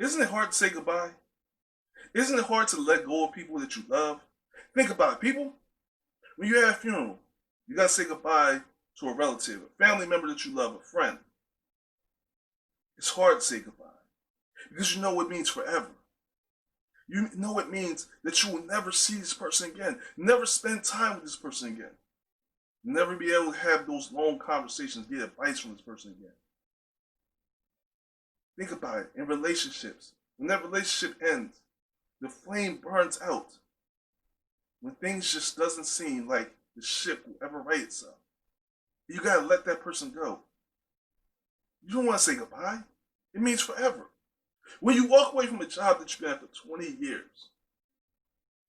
Isn't it hard to say goodbye? Isn't it hard to let go of people that you love? Think about it, people. When you have a funeral, you gotta say goodbye to a relative, a family member that you love, a friend. It's hard to say goodbye because you know it means forever. You know it means that you will never see this person again, never spend time with this person again, never be able to have those long conversations, get advice from this person again. Think about it in relationships. When that relationship ends, the flame burns out. When things just doesn't seem like the ship will ever right itself, you gotta let that person go. You don't want to say goodbye. It means forever. When you walk away from a job that you've been at for 20 years,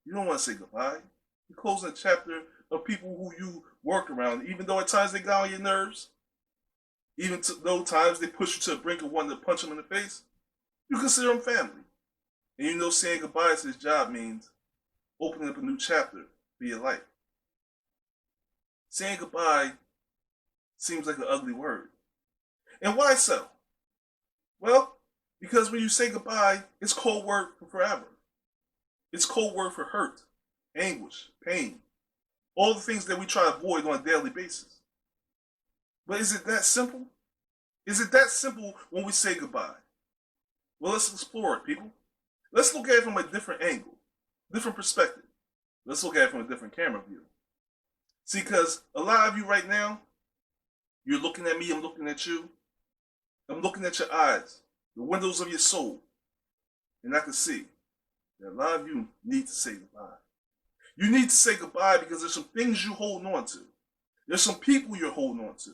you don't want to say goodbye. You're closing a chapter of people who you work around, even though at times they got on your nerves, even though times they push you to the brink of wanting to punch them in the face. You consider them family. And you know saying goodbye to this job means opening up a new chapter for your life. Saying goodbye seems like an ugly word. And why so? Well, because when you say goodbye, it's code word for forever. It's code word for hurt, anguish, pain, all the things that we try to avoid on a daily basis. But is it that simple? Is it that simple when we say goodbye? Well, let's explore it, people. Let's look at it from a different angle, different perspective. Let's look at it from a different camera view. See, because a lot of you right now, you're looking at me, I'm looking at you. I'm looking at your eyes, the windows of your soul. And I can see that a lot of you need to say goodbye. You need to say goodbye because there's some things you're holding on to. There's some people you're holding on to.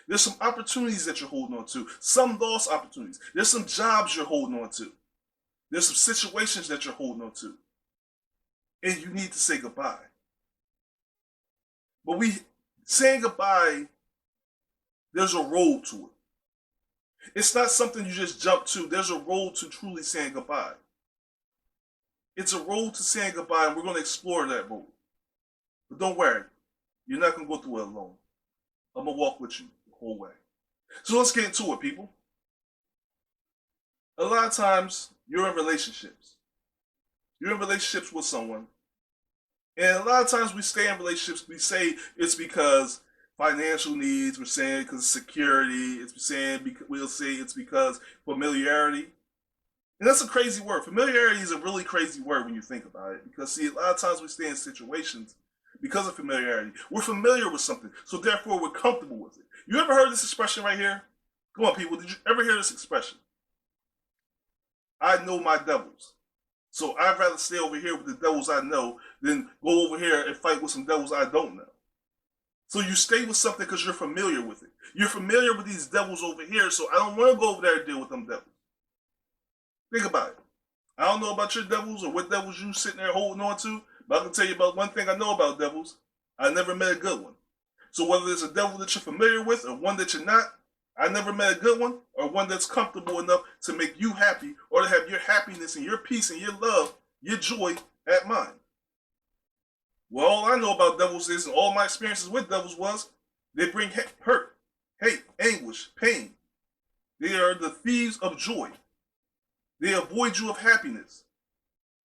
There's some opportunities that you're holding on to. Some lost opportunities. There's some jobs you're holding on to. There's some situations that you're holding on to. And you need to say goodbye. But saying goodbye, there's a road to it. It's not something you just jump to. There's a road to truly saying goodbye. It's a road to saying goodbye, and we're going to explore that road. But don't worry, you're not going to go through it alone. I'm going to walk with you the whole way. So let's get into it, people. A lot of times, you're in relationships. You're in relationships with someone. And a lot of times we stay in relationships, we say it's because financial needs, we're saying because security, we'll say it's because familiarity. And that's a crazy word. Familiarity is a really crazy word when you think about it. Because see, a lot of times we stay in situations because of familiarity. We're familiar with something, so therefore we're comfortable with it. You ever heard this expression right here? Come on, people, did you ever hear this expression? I know my devils. So I'd rather stay over here with the devils I know than go over here and fight with some devils I don't know. So you stay with something because you're familiar with it. You're familiar with these devils over here, so I don't want to go over there and deal with them devils. Think about it. I don't know about your devils or what devils you sitting there holding on to, but I can tell you about one thing I know about devils. I never met a good one. So whether it's a devil that you're familiar with or one that you're not, I never met a good one or one that's comfortable enough to make you happy or to have your happiness and your peace and your love, your joy at mine. Well, all I know about devils is, and all my experiences with devils was, they bring hurt, hate, anguish, pain. They are the thieves of joy. They avoid you of happiness,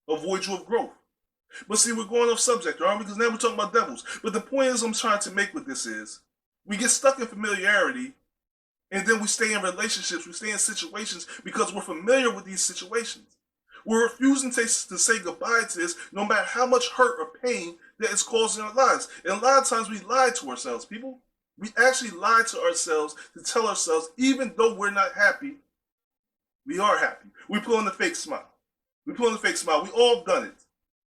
avoid you of growth. But see, we're going off subject, aren't we? Because now we're talking about devils. But the point is I'm trying to make with this is, we get stuck in familiarity, and then we stay in relationships, we stay in situations because we're familiar with these situations. We're refusing to say goodbye to this no matter how much hurt or pain that it's causing our lives. And a lot of times we lie to ourselves, people. We actually lie to ourselves to tell ourselves, even though we're not happy, we are happy. We put on the fake smile. We put on the fake smile. We all done it.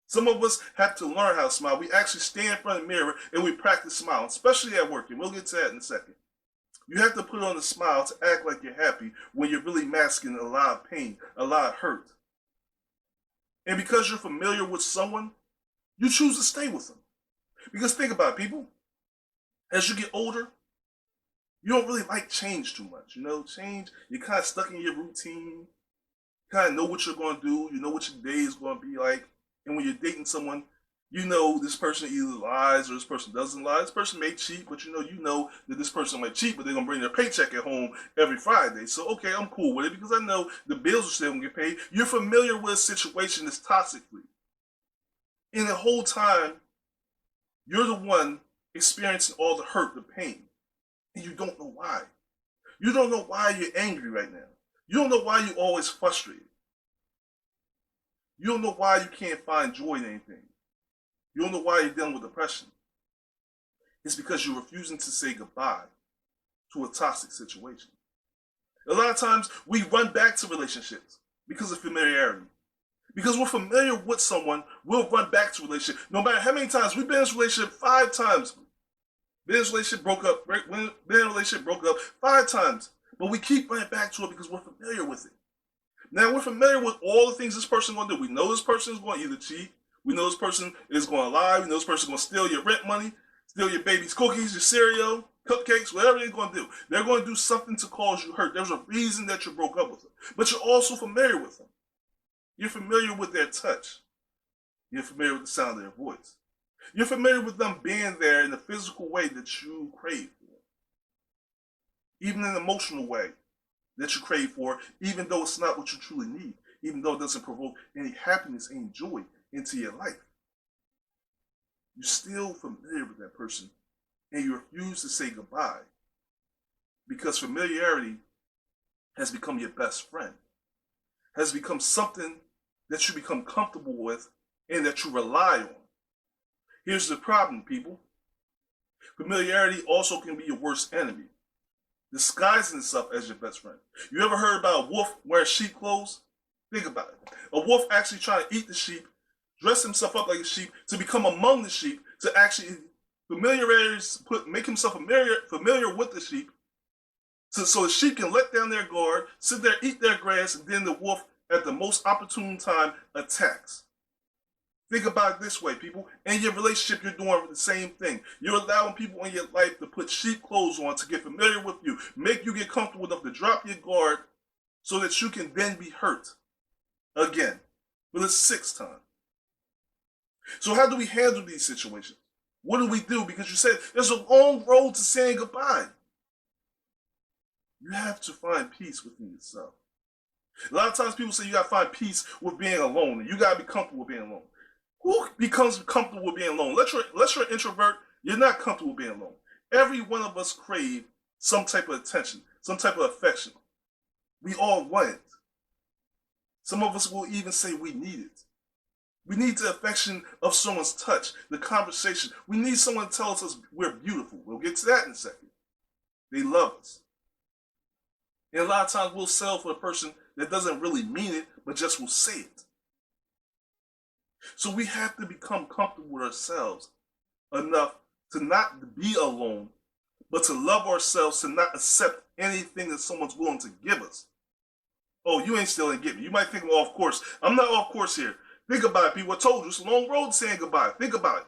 Some of us have to learn how to smile. We actually stand in front of the mirror and we practice smiling, especially at work. And we'll get to that in a second. You have to put on a smile to act like you're happy when you're really masking a lot of pain, a lot of hurt. And because you're familiar with someone, you choose to stay with them. Because think about it, people. As you get older, you don't really like change too much. Change, you're kind of stuck in your routine. You kind of know what you're going to do. You know what your day is going to be like. And when you're dating someone, You know this person either lies or this person doesn't lie. This person may cheat, but you know that this person might cheat, but they're gonna bring their paycheck at home every Friday. So okay, I'm cool with it because I know the bills are still gonna get paid. You're familiar with a situation that's toxic for you. And the whole time, you're the one experiencing all the hurt, the pain, and you don't know why. You don't know why you're angry right now. You don't know why you're always frustrated. You don't know why you can't find joy in anything. You don't know why you're dealing with depression. It's because you're refusing to say goodbye to a toxic situation. A lot of times we run back to relationships because of familiarity. Because we're familiar with someone, we'll run back to a relationship. No matter how many times we've been in a relationship 5 times. Been in a relationship, broke up. Been in a relationship, broke up 5 times. But we keep running back to it because we're familiar with it. Now we're familiar with all the things this person is going to do. We know this person is going to either cheat. We know this person is going to lie. We know this person is going to steal your rent money, steal your baby's cookies, your cereal, cupcakes, whatever they're going to do. They're going to do something to cause you hurt. There's a reason that you broke up with them. But you're also familiar with them. You're familiar with their touch. You're familiar with the sound of their voice. You're familiar with them being there in the physical way that you crave for. Even in an emotional way that you crave for, even though it's not what you truly need, even though it doesn't provoke any happiness, any joy into your life. You're still familiar with that person and you refuse to say goodbye because familiarity has become your best friend, has become something that you become comfortable with and that you rely on. Here's the problem, people. Familiarity also can be your worst enemy, disguising itself as your best friend. You ever heard about a wolf wearing sheep clothes? Think about it. A wolf actually trying to eat the sheep, dress himself up like a sheep to become among the sheep, to actually make himself familiar with the sheep, so the sheep can let down their guard, sit there, eat their grass, and then the wolf, at the most opportune time, attacks. Think about it this way, people. In your relationship, you're doing the same thing. You're allowing people in your life to put sheep clothes on to get familiar with you, make you get comfortable enough to drop your guard so that you can then be hurt again for the 6th time. So how do we handle these situations? What do we do? Because you said there's a long road to saying goodbye. You have to find peace within yourself. A lot of times people say you got to find peace with being alone, and you got to be comfortable with being alone. Who becomes comfortable with being alone? Unless you're an introvert, you're not comfortable with being alone. Every one of us crave some type of attention, some type of affection. We all want it. Some of us will even say we need it. We need the affection of someone's touch, the conversation. We need someone to tell us we're beautiful. We'll get to that in a second. They love us. And a lot of times we'll settle for a person that doesn't really mean it, but just will say it. So we have to become comfortable with ourselves enough to not be alone, but to love ourselves, to not accept anything that someone's willing to give us. Oh, you ain't still ain't get me. You might think I'm off course. I'm not off course here. Think about it, people. I told you, it's a long road to saying goodbye. Think about it.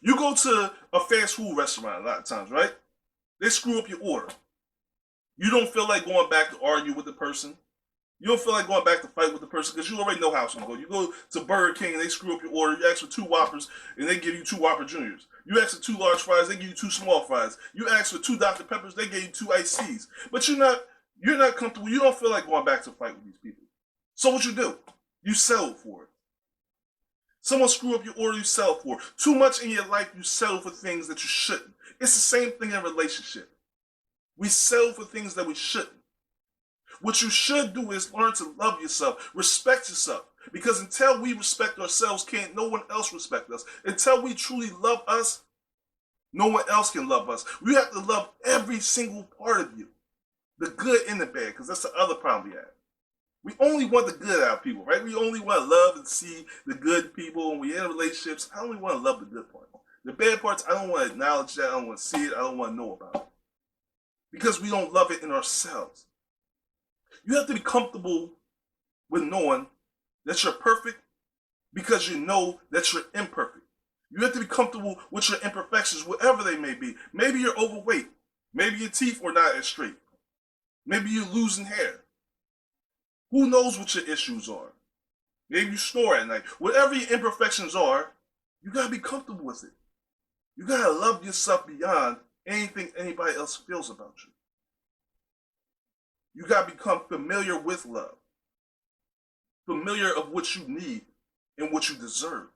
You go to a fast food restaurant a lot of times, right? They screw up your order. You don't feel like going back to argue with the person. You don't feel like going back to fight with the person because you already know how it's going to go. You go to Burger King and they screw up your order. You ask for 2 Whoppers and they give you 2 Whopper Juniors. You ask for 2 large fries, they give you 2 small fries. You ask for 2 Dr. Peppers, they give you 2 iced teas. But you're not comfortable. You don't feel like going back to fight with these people. So what you do? You settle for it. Someone screw up your order, you settle for it. Too much in your life, you settle for things that you shouldn't. It's the same thing in a relationship. We settle for things that we shouldn't. What you should do is learn to love yourself, respect yourself. Because until we respect ourselves, can't no one else respect us. Until we truly love us, no one else can love us. We have to love every single part of you. The good and the bad, because that's the other problem we have. We only want the good out of people, right? We only want to love and see the good people. When we're in relationships, I only want to love the good part. The bad parts, I don't want to acknowledge that. I don't want to see it. I don't want to know about it. Because we don't love it in ourselves. You have to be comfortable with knowing that you're perfect because you know that you're imperfect. You have to be comfortable with your imperfections, whatever they may be. Maybe you're overweight. Maybe your teeth are not as straight. Maybe you're losing hair. Who knows what your issues are? Maybe you snore at night. Whatever your imperfections are, You gotta be comfortable with it. You gotta love yourself beyond anything anybody else feels about you. You gotta become familiar with love, familiar of what you need and what you deserve.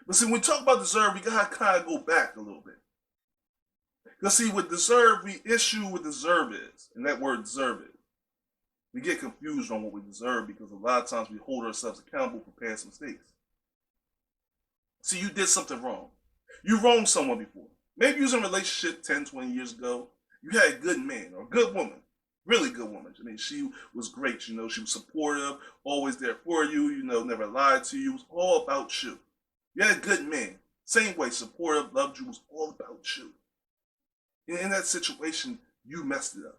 But see, when we talk about deserve, we gotta kind of go back a little bit. Because see, with deserve, we issue what deserve is, and that word deserve is. We get confused on what we deserve because a lot of times we hold ourselves accountable for past mistakes. See, you did something wrong. You wronged someone before. Maybe you was in a relationship 10, 20 years ago. You had a good man or a good woman, really good woman. I mean, she was great. You know, she was supportive, always there for you. You know, never lied to you. It was all about you. You had a good man. Same way, supportive, loved you, was all about you. And in that situation, you messed it up.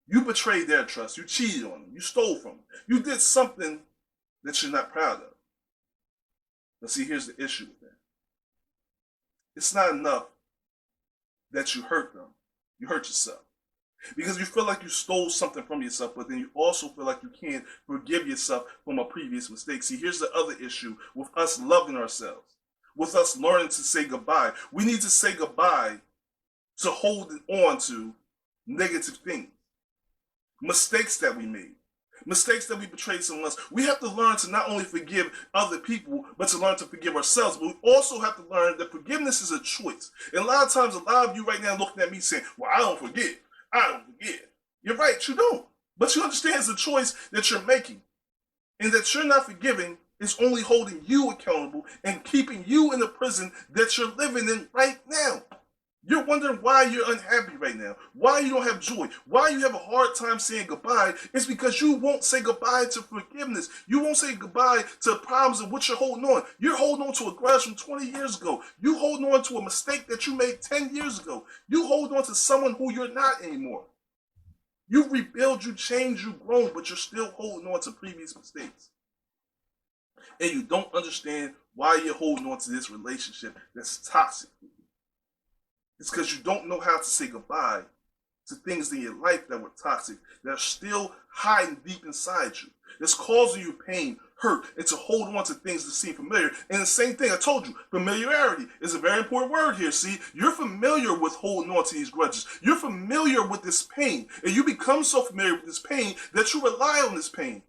You betrayed their trust. You cheated on them. You stole from them. You did something that you're not proud of. But see, here's the issue with that. It's not enough that you hurt them. You hurt yourself. Because you feel like you stole something from yourself, but then you also feel like you can't forgive yourself from a previous mistake. See, here's the other issue with us loving ourselves, with us learning to say goodbye. We need to say goodbye to holding on to negative things, mistakes that we made, mistakes that we betrayed someone else. We have to learn to not only forgive other people, but to learn to forgive ourselves. But we also have to learn that forgiveness is a choice. And a lot of times, a lot of you right now looking at me saying, well, I don't forgive. I don't forgive. You're right, you don't. But you understand it's a choice that you're making. And that you're not forgiving is only holding you accountable and keeping you in the prison that you're living in right now. You're wondering why you're unhappy right now, why you don't have joy, why you have a hard time saying goodbye. It's because you won't say goodbye to forgiveness. You won't say goodbye to problems of what you're holding on. You're holding on to a grudge from 20 years ago. You holding on to a mistake that you made 10 years ago. You hold on to someone who you're not anymore. You rebuild, you change, you grown, but you're still holding on to previous mistakes. And you don't understand why you're holding on to this relationship that's toxic. It's because you don't know how to say goodbye to things in your life that were toxic, that are still hiding deep inside you. That's causing you pain, hurt, and to hold on to things that seem familiar. And the same thing I told you, familiarity is a very important word here. See, you're familiar with holding on to these grudges. You're familiar with this pain, and you become so familiar with this pain that you rely on this pain.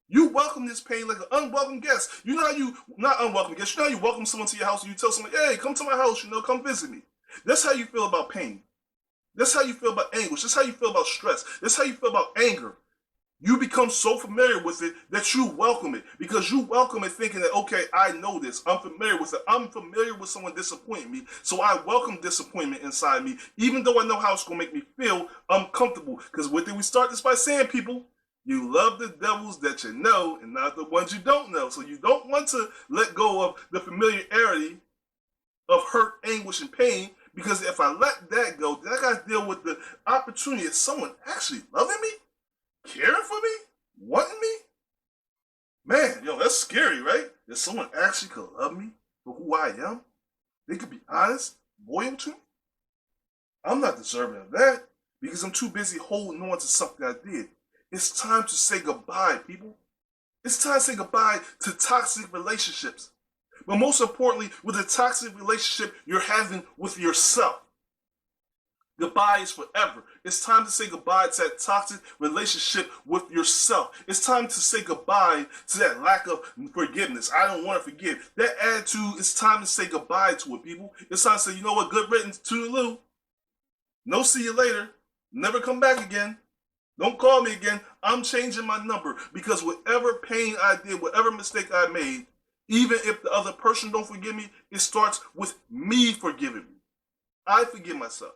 You welcome this pain like an unwelcome guest. You know how you, not unwelcome guest, you know how you welcome someone to your house and you tell someone, hey, come to my house, you know, come visit me. That's how you feel about pain. That's how you feel about anguish. That's how you feel about stress. That's how you feel about anger. You become so familiar with it that you welcome it, because you welcome it thinking that, okay, I know this. I'm familiar with it. I'm familiar with someone disappointing me, so I welcome disappointment inside me, even though I know how it's going to make me feel uncomfortable. Because what did we start this by saying, people? You love the devils that you know and not the ones you don't know. So you don't want to let go of the familiarity of hurt, anguish, and pain, because if I let that go, then I got to deal with the opportunity of someone actually loving me, caring for me, wanting me. Man, yo, that's scary, right? That someone actually could love me for who I am. They could be honest, loyal to me. I'm not deserving of that because I'm too busy holding on to something I did. It's time to say goodbye, people. It's time to say goodbye to toxic relationships. But most importantly, with the toxic relationship you're having with yourself. Goodbye is forever. It's time to say goodbye to that toxic relationship with yourself. It's time to say goodbye to that lack of forgiveness. I don't want to forgive. That attitude, it's time to say goodbye to it, people. It's time to say, you know what, good riddance, toodaloo. No see you later. Never come back again. Don't call me again. I'm changing my number, because whatever pain I did, whatever mistake I made, even if the other person don't forgive me, it starts with me forgiving me. I forgive myself.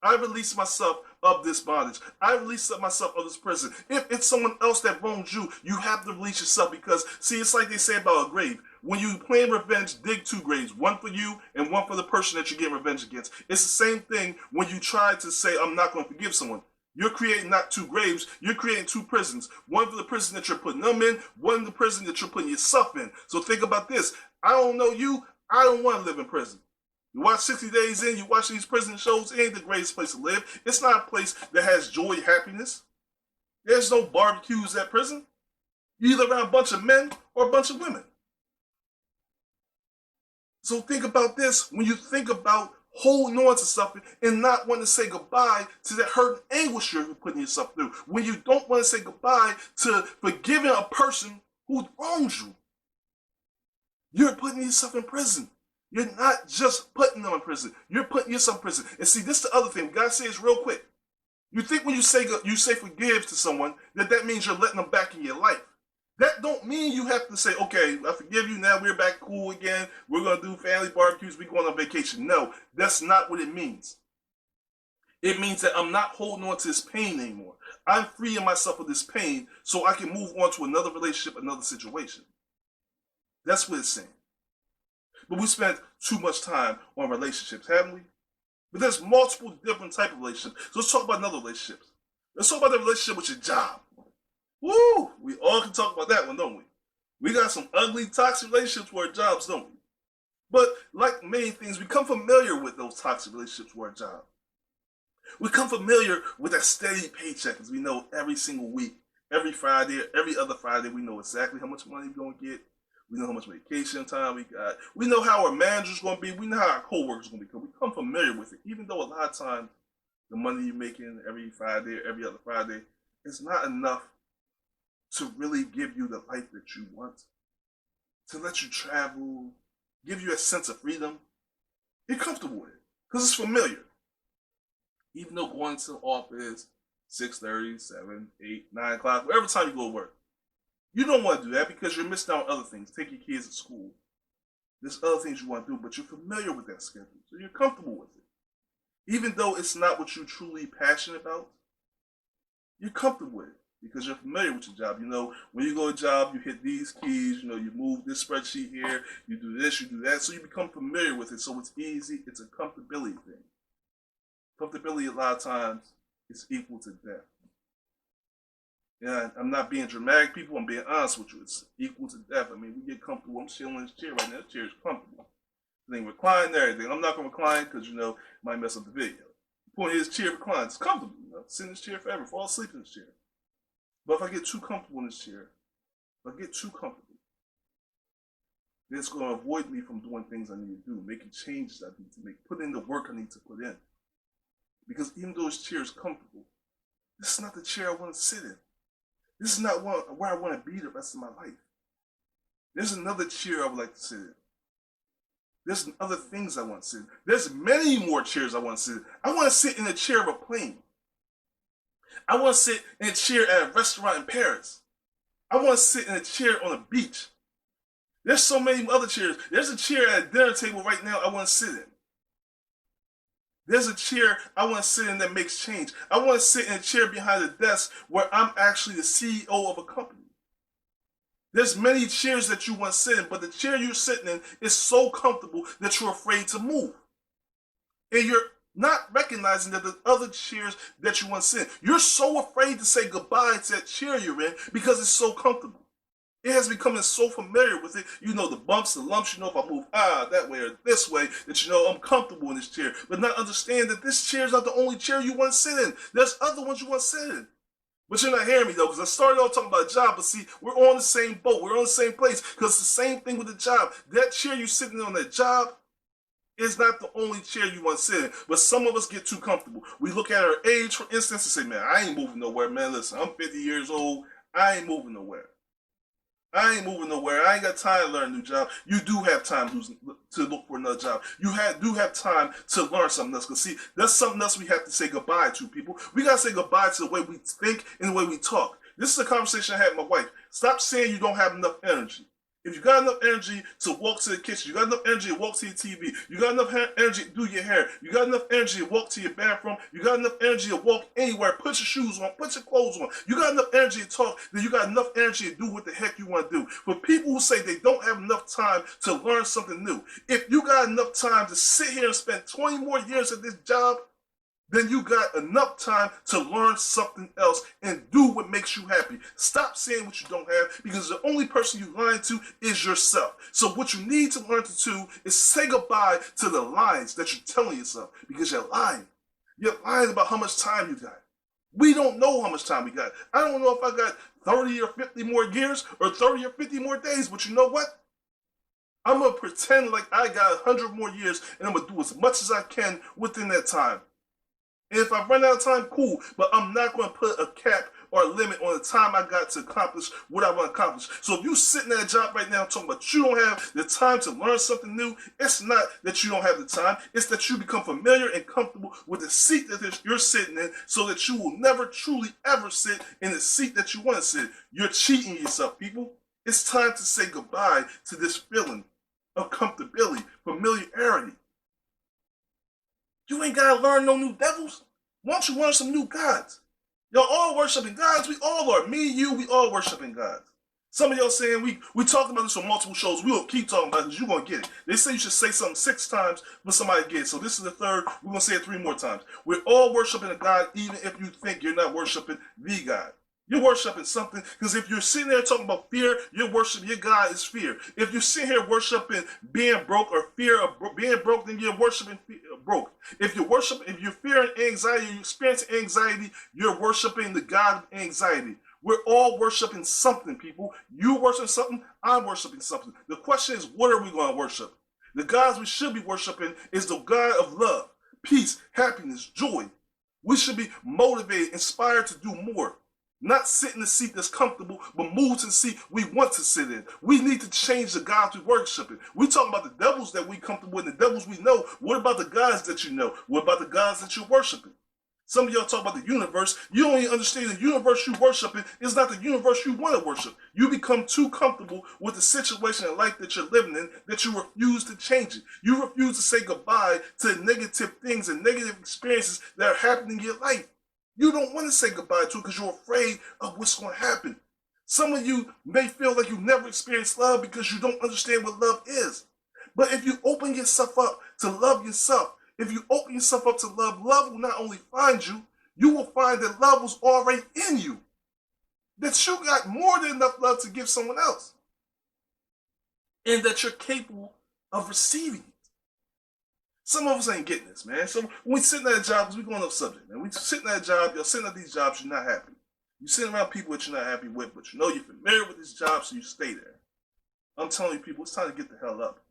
I release myself of this bondage. I release myself of this prison. If it's someone else that wronged you, you have to release yourself, because, see, it's like they say about a grave. When you plan revenge, dig two graves, one for you and one for the person that you're getting revenge against. It's the same thing when you try to say, I'm not going to forgive someone. You're creating not two graves, you're creating two prisons. One for the prison that you're putting them in, one in the prison that you're putting yourself in. So think about this. I don't know you, I don't want to live in prison. You watch 60 Days In, you watch these prison shows, it ain't the greatest place to live. It's not a place that has joy, happiness. There's no barbecues at prison. You're either around a bunch of men or a bunch of women. So think about this when you think about holding on to something and not wanting to say goodbye to the hurt and anguish you're putting yourself through. When you don't want to say goodbye to forgiving a person who wronged you, you're putting yourself in prison. You're not just putting them in prison. You're putting yourself in prison. And see, this is the other thing. We gotta say this real quick. You think when you say forgive to someone that means you're letting them back in your life. That don't mean you have to say, okay, I forgive you, now we're back cool again, we're going to do family barbecues, we're going on vacation. No, that's not what it means. It means that I'm not holding on to this pain anymore. I'm freeing myself of this pain so I can move on to another relationship, another situation. That's what it's saying. But we spent too much time on relationships, haven't we? But there's multiple different types of relationships. So let's talk about another relationship. Let's talk about the relationship with your job. Woo! We all can talk about that one, don't we? We got some ugly, toxic relationships with our jobs, don't we? But like many things, we become familiar with those toxic relationships with our job. We become familiar with that steady paycheck, as we know every single week, every Friday, every other Friday, we know exactly how much money we're going to get. We know how much vacation time we got. We know how our manager's going to be. We know how our co-workers are going to be. We become familiar with it, even though a lot of times the money you're making every Friday or every other Friday is not enough to really give you the life that you want, to let you travel, give you a sense of freedom. You're comfortable with it because it's familiar. Even though going to the office 6:30, 7, 8, 9 o'clock, whatever time you go to work, you don't want to do that because you're missing out on other things. Take your kids to school. There's other things you want to do, but you're familiar with that schedule, so you're comfortable with it. Even though it's not what you're truly passionate about, you're comfortable with it because you're familiar with your job. You know, when you go to a job, you hit these keys, you know, you move this spreadsheet here, you do this, you do that, so you become familiar with it, so it's easy. It's a comfortability thing. Comfortability, a lot of times, is equal to death. Yeah, I'm not being dramatic, people. I'm being honest with you. It's equal to death. I mean, we get comfortable. I'm chilling in this chair right now. This chair is comfortable. Thing recline and everything. I'm not gonna recline because you know it might mess up the video. The point is, chair reclines. It's comfortable. You know? Sit in this chair forever. Fall asleep in this chair. But if I get too comfortable in this chair, if I get too comfortable, then it's gonna avoid me from doing things I need to do, making changes I need to make, putting in the work I need to put in. Because even though this chair is comfortable, this is not the chair I want to sit in. This is not where I want to be the rest of my life. There's another chair I would like to sit in. There's other things I want to sit in. There's many more chairs I want to sit in. I want to sit in a chair of a plane. I want to sit in a chair at a restaurant in Paris. I want to sit in a chair on a beach. There's so many other chairs. There's a chair at a dinner table right now I want to sit in. There's a chair I want to sit in that makes change. I want to sit in a chair behind a desk where I'm actually the CEO of a company. There's many chairs that you want to sit in, but the chair you're sitting in is so comfortable that you're afraid to move. And you're not recognizing that there's other chairs that you want to sit in. You're so afraid to say goodbye to that chair you're in because it's so comfortable. It has become so familiar with it. You know the bumps, the lumps, you know if I move that way or this way, that you know I'm comfortable in this chair. But not understand that this chair is not the only chair you want to sit in. There's other ones you want to sit in. But you're not hearing me though, because I started off talking about a job, but see, we're on the same boat. We're on the same place, because it's the same thing with the job. That chair you're sitting on that job is not the only chair you want to sit in. But some of us get too comfortable. We look at our age, for instance, and say, man, I ain't moving nowhere, man. Listen, I'm 50 years old. I ain't moving nowhere. I ain't moving nowhere. I ain't got time to learn a new job. You do have time to look for another job. You do have time to learn something else. Because see, that's something else we have to say goodbye to, people. We got to say goodbye to the way we think and the way we talk. This is a conversation I had with my wife. Stop saying you don't have enough energy. If you got enough energy to walk to the kitchen, you got enough energy to walk to your TV, you got enough energy to do your hair, you got enough energy to walk to your bathroom, you got enough energy to walk anywhere, put your shoes on, put your clothes on, you got enough energy to talk, then you got enough energy to do what the heck you want to do. For people who say they don't have enough time to learn something new, if you got enough time to sit here and spend 20 more years at this job, then you got enough time to learn something else and do what makes you happy. Stop saying what you don't have, because the only person you're lying to is yourself. So what you need to learn to do is say goodbye to the lies that you're telling yourself, because you're lying. You're lying about how much time you got. We don't know how much time we got. I don't know if I got 30 or 50 more years or 30 or 50 more days, but you know what? I'm going to pretend like I got 100 more years and I'm going to do as much as I can within that time. And if I run out of time, cool, but I'm not going to put a cap or a limit on the time I got to accomplish what I want to accomplish. So if you're sitting at a job right now talking about you don't have the time to learn something new, it's not that you don't have the time, it's that you become familiar and comfortable with the seat that you're sitting in so that you will never truly ever sit in the seat that you want to sit. You're cheating yourself, people. It's time to say goodbye to this feeling of comfortability, familiarity. You ain't gotta learn no new devils. Why don't you learn some new gods? Y'all all worshiping gods. We all are. Me, you, we all worshiping gods. Some of y'all saying we talked about this on multiple shows. We will keep talking about it because you're gonna get it. They say you should say something 6 times for somebody to get it. So this is the 3rd. We're gonna say it 3 more times. We're all worshiping a God, even if you think you're not worshiping the God. You're worshiping something, because if you're sitting there talking about fear, you're worshiping, your God is fear. If you're sitting here worshiping being broke or fear of being broke, then you're worshiping broke. If you're fearing anxiety, you're experiencing anxiety, you're worshiping the God of anxiety. We're all worshiping something, people. You worshiping something, I'm worshiping something. The question is, what are we going to worship? The gods we should be worshiping is the God of love, peace, happiness, joy. We should be motivated, inspired to do more. Not sit in the seat that's comfortable, but move to the seat we want to sit in. We need to change the gods we worship in. We talking about the devils that we comfortable with, the devils we know. What about the gods that you know? What about the gods that you're worshiping? Some of y'all talk about the universe. You don't even understand the universe you worshiping is not the universe you want to worship. You become too comfortable with the situation and life that you're living in that you refuse to change it. You refuse to say goodbye to negative things and negative experiences that are happening in your life. You don't want to say goodbye to it because you're afraid of what's going to happen. Some of you may feel like you've never experienced love because you don't understand what love is. But if you open yourself up to love yourself, if you open yourself up to love, love will not only find you, you will find that love was already in you. That you got more than enough love to give someone else. And that you're capable of receiving it. Some of us ain't getting this, man. So when we sitting at a job, because we're going off subject, man. We sitting at a job, you're sitting at these jobs, you're not happy. You're sitting around people that you're not happy with, but you know you're familiar with this job, so you stay there. I'm telling you, people, it's time to get the hell up.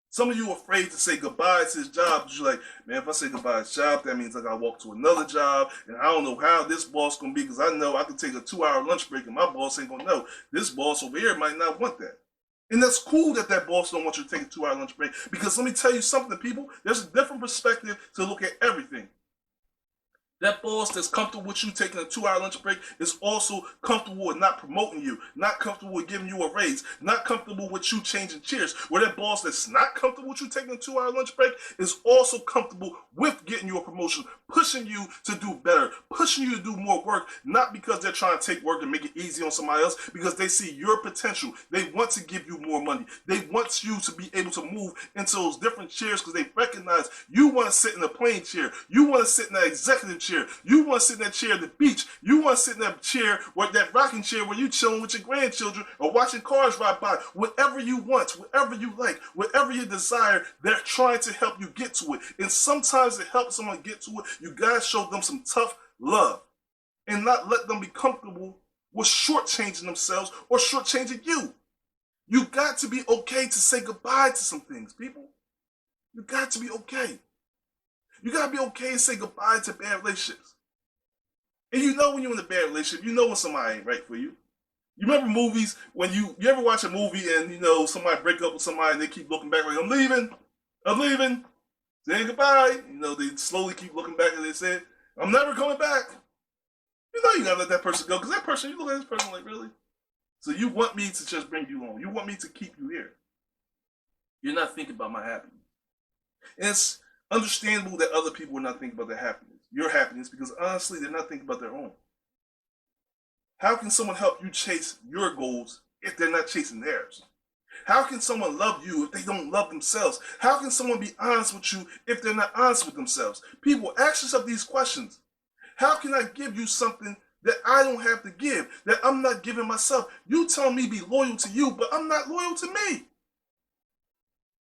Some of you are afraid to say goodbye to this job because you're like, man, if I say goodbye to this job, that means I got to walk to another job, and I don't know how this boss going to be because I know I can take a 2-hour lunch break and my boss ain't going to know. This boss over here might not want that. And that's cool that boss don't want you to take a 2-hour lunch break, because let me tell you something, people, there's a different perspective to look at everything. That boss that's comfortable with you taking a 2-hour lunch break is also comfortable with not promoting you, not comfortable with giving you a raise, not comfortable with you changing chairs. Where that boss that's not comfortable with you taking a 2-hour lunch break is also comfortable with getting you a promotion, pushing you to do better, pushing you to do more work, not because they're trying to take work and make it easy on somebody else, because they see your potential. They want to give you more money. They want you to be able to move into those different chairs because they recognize you want to sit in a plain chair. You want to sit in that executive chair. You want to sit in that chair at the beach. You want to sit in that chair, where that rocking chair where you chilling with your grandchildren or watching cars ride by. Whatever you want, whatever you like, whatever you desire, they're trying to help you get to it. And sometimes to help someone get to it, you gotta show them some tough love and not let them be comfortable with shortchanging themselves or shortchanging you. You got to be okay to say goodbye to some things, people. You got to be okay. You gotta be okay and say goodbye to bad relationships. And you know when you're in a bad relationship, you know when somebody ain't right for you. You remember movies when you ever watch a movie and you know somebody break up with somebody and they keep looking back like, I'm leaving, saying goodbye. You know, they slowly keep looking back and they say, I'm never coming back. You know you gotta let that person go, because that person, you look at this person like, really? So you want me to just bring you on. You want me to keep you here. You're not thinking about my happiness. And it's understandable that other people are not thinking about their happiness, your happiness, because honestly, they're not thinking about their own. How can someone help you chase your goals if they're not chasing theirs? How can someone love you if they don't love themselves? How can someone be honest with you if they're not honest with themselves? People, ask yourself these questions. How can I give you something that I don't have to give, that I'm not giving myself? You tell me be loyal to you, but I'm not loyal to me.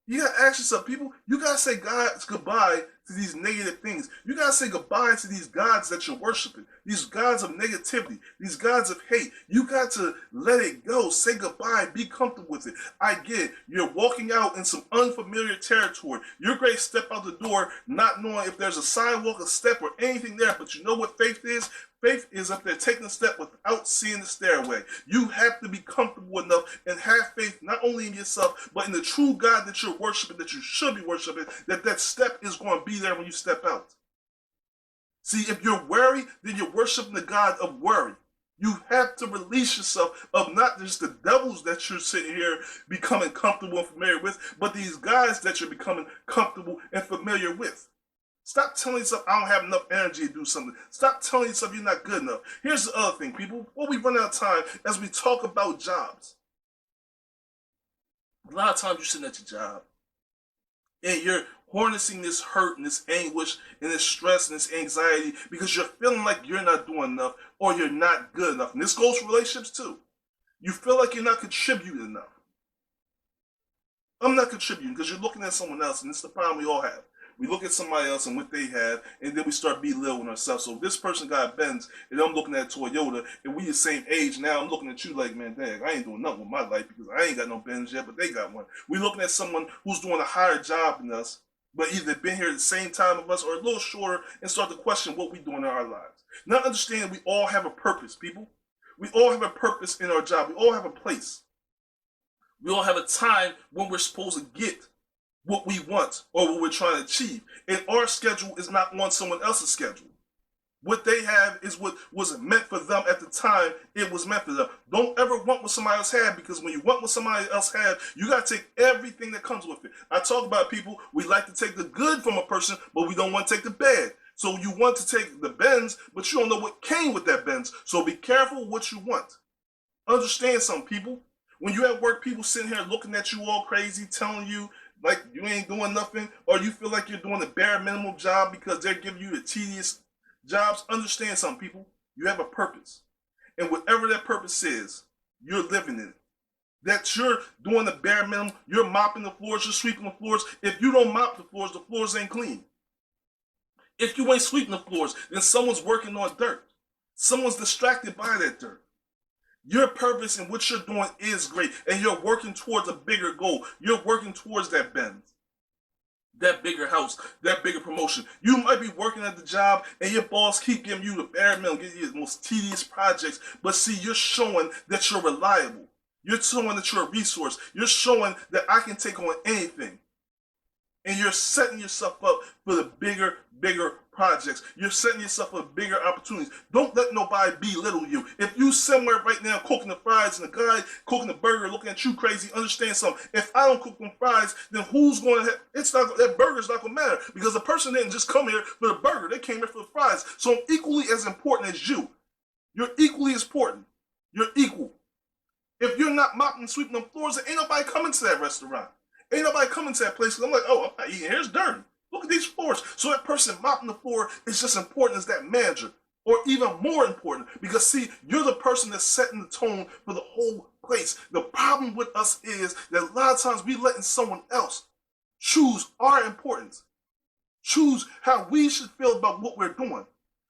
You gotta ask yourself, people, you gotta say God's goodbye to these negative things. You gotta say goodbye to these gods that you're worshiping, these gods of negativity, these gods of hate. You got to let it go. Say goodbye. Be comfortable with it. I get it. You're walking out in some unfamiliar territory. You're great to step out the door not knowing if there's a sidewalk, a step, or anything there. But you know what faith is? Faith is up there taking a step without seeing the stairway. You have to be comfortable enough and have faith not only in yourself, but in the true God that you're worshiping, that you should be worshiping, that that step is going to be there when you step out. See, if you're worried, then you're worshiping the God of worry. You have to release yourself of not just the devils that you're sitting here becoming comfortable and familiar with, but these guys that you're becoming comfortable and familiar with. Stop telling yourself, I don't have enough energy to do something. Stop telling yourself you're not good enough. Here's the other thing, people. Before we run out of time, as we talk about jobs, a lot of times you're sitting at your job and you're harnessing this hurt and this anguish and this stress and this anxiety because you're feeling like you're not doing enough or you're not good enough. And this goes for relationships too. You feel like you're not contributing enough. I'm not contributing because you're looking at someone else, and this is the problem we all have. We look at somebody else and what they have, and then we start belittling ourselves. So if this person got a Benz, and I'm looking at Toyota, and we the same age, now I'm looking at you like, man, dang, I ain't doing nothing with my life because I ain't got no Benz yet, but they got one. We looking at someone who's doing a higher job than us, but either been here at the same time of us or a little shorter, and start to question what we doing in our lives. Not understanding we all have a purpose, people. We all have a purpose in our job. We all have a place. We all have a time when we're supposed to get what we want or what we're trying to achieve. And our schedule is not on someone else's schedule. What they have is what was meant for them at the time it was meant for them. Don't ever want what somebody else had, because when you want what somebody else had, you got to take everything that comes with it. I talk about people, we like to take the good from a person, but we don't want to take the bad. So you want to take the Benz, but you don't know what came with that Benz. So be careful what you want. Understand something, people. When you at work, people sitting here looking at you all crazy, telling you like you ain't doing nothing, or you feel like you're doing the bare minimum job because they're giving you the tedious jobs. Understand something, people. You have a purpose. And whatever that purpose is, you're living in it. That you're doing the bare minimum, you're mopping the floors, you're sweeping the floors. If you don't mop the floors ain't clean. If you ain't sweeping the floors, then someone's working on dirt. Someone's distracted by that dirt. Your purpose and what you're doing is great, and you're working towards a bigger goal. You're working towards that Benz, that bigger house, that bigger promotion. You might be working at the job, and your boss keep giving you the bare minimum, giving you the most tedious projects, but see, you're showing that you're reliable. You're showing that you're a resource. You're showing that I can take on anything. And you're setting yourself up for the bigger projects. You're setting yourself up for bigger opportunities. Don't let nobody belittle you. If you somewhere right now cooking the fries and the guy cooking the burger looking at you crazy, understand something. If I don't cook them fries, then who's going to have, that burger's not going to matter, because the person didn't just come here for the burger. They came here for the fries. So I'm equally as important as you. You're equally as important. You're equal. If you're not mopping and sweeping them floors, then ain't nobody coming to that restaurant. Ain't nobody coming to that place because I'm like, oh, I'm not eating here. It's dirty. Look at these floors. So that person mopping the floor is just important as that manager, or even more important, because see, you're the person that's setting the tone for the whole place. The problem with us is that a lot of times we letting someone else choose our importance, choose how we should feel about what we're doing,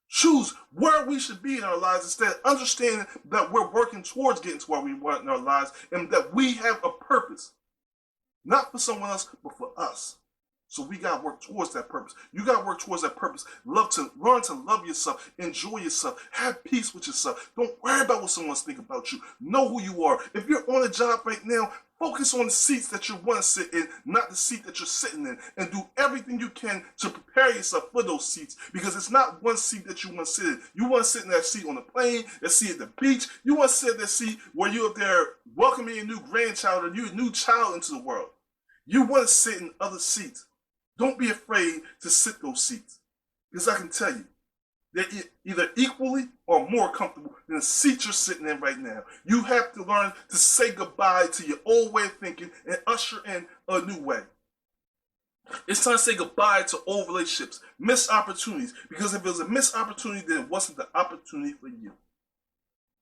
choose where we should be in our lives, instead of understanding that we're working towards getting to where we want in our lives, and that we have a purpose. Not for someone else, but for us. So we got to work towards that purpose. You got to work towards that purpose. Learn to love yourself. Enjoy yourself. Have peace with yourself. Don't worry about what someone's thinking about you. Know who you are. If you're on a job right now, focus on the seats that you want to sit in, not the seat that you're sitting in. And do everything you can to prepare yourself for those seats. Because it's not one seat that you want to sit in. You want to sit in that seat on the plane, that seat at the beach. You want to sit in that seat where you're up there welcoming a new grandchild or a new child into the world. You want to sit in other seats. Don't be afraid to sit those seats. Because I can tell you, they're either equally or more comfortable than the seat you're sitting in right now. You have to learn to say goodbye to your old way of thinking and usher in a new way. It's time to say goodbye to old relationships, missed opportunities. Because if it was a missed opportunity, then it wasn't the opportunity for you.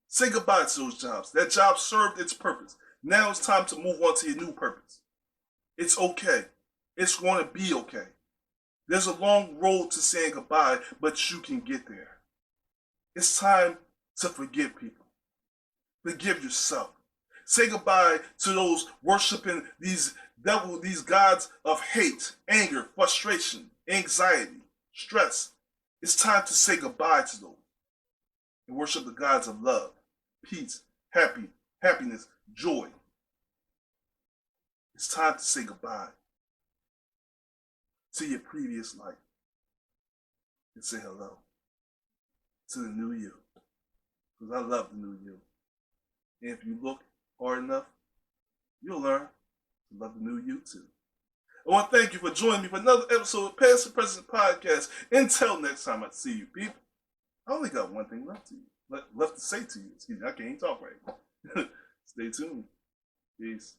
Say goodbye to those jobs. That job served its purpose. Now it's time to move on to your new purpose. It's okay. It's going to be okay. There's a long road to saying goodbye, but you can get there. It's time to forgive people. Forgive yourself. Say goodbye to those worshiping these gods of hate, anger, frustration, anxiety, stress. It's time to say goodbye to those and worship the gods of love, peace, happiness, joy. It's time to say goodbye to your previous life and say hello to the new you. Because I love the new you. And if you look hard enough, you'll learn to love the new you too. I want to thank you for joining me for another episode of Past and Present Podcast. Until next time I see you, people. I only got one thing left to say to you. Excuse me, I can't even talk right now. Stay tuned. Peace.